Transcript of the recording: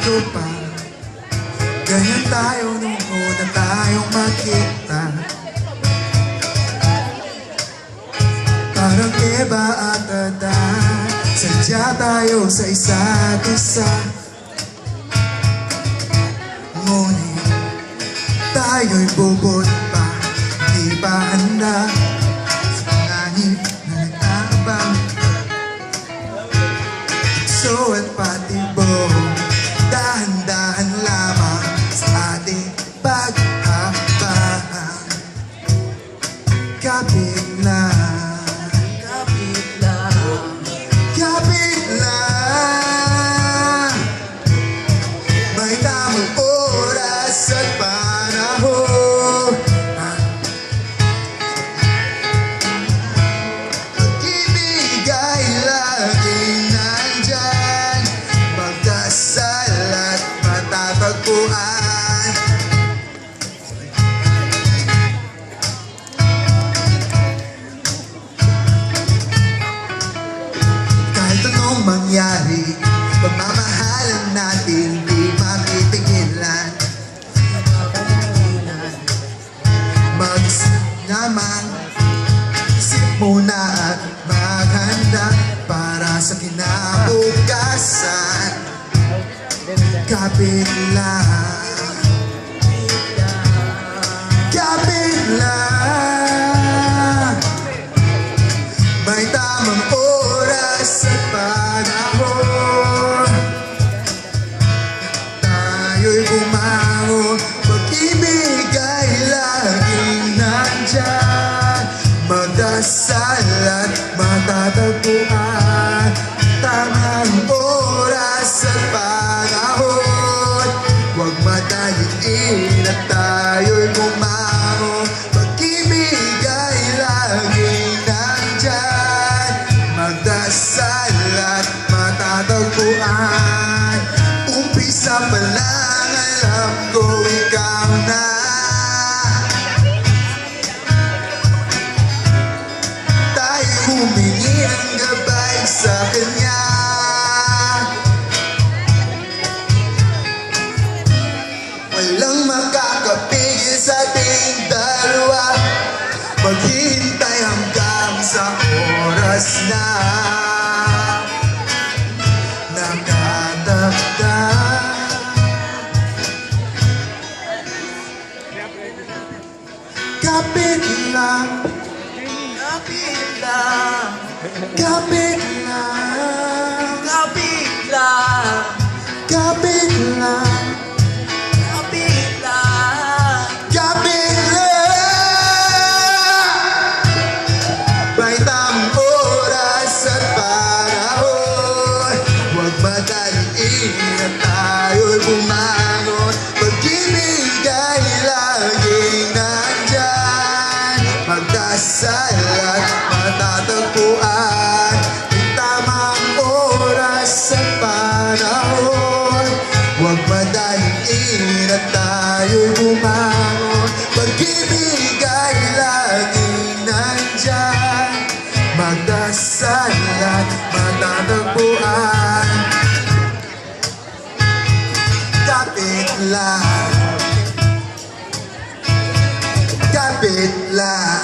tropa. Ganyan tayo nung una tayong makita. Parang Eva at Adan, sadya tayo sa isa't isa. Ngunit tayo'y bubot pa, di pa handa sa panganib na nag-aabang. So at patibong, dahan-dahan lamang sa ating paghabang. Kapit lang, kapit lang, kapit lang. May tamang oras at panahon. Pag-ibig ay laging nandyan, magdasal at matatagpuan. Kahit anong mangyari, pagmamahalan natin di mapipigilan. Mag-isip naman, isip muna at maghanda para sa kinabukasan. Kapit lang, kapit lang. May tamang oras at panahon. Tayo'y bumangon, pag-ibig ay laging nandyan, magdasal at matatagpuan. Tamang oras at panahon, huwag madaliin at tayo'y bumangon. Pag-ibig ay laging nandyan, magdasal at matatagpuan. Umpisa pa lang, alam ko ikaw na. Tayo humingi ng gabay sa kanya. Walang makakapigil sa ating dalawa, maghihintay hanggang sa oras na nakatagdag. Kapit lang, kapit lang, kapit lang, Kapit lang, kapit lang, kapit lang. kapit lang. May tamang oras at panahon, huwag madaliin at tayo'y bumangon. Pag-ibig ay laging nandyan, magdasal at matatagpuan. May tamang oras at panahon, huwag madaliin at tayo'y bumangon. Pag-ibig ay laging nandyan, magdasal at matatagpuan. Kapit lang, kapit lang.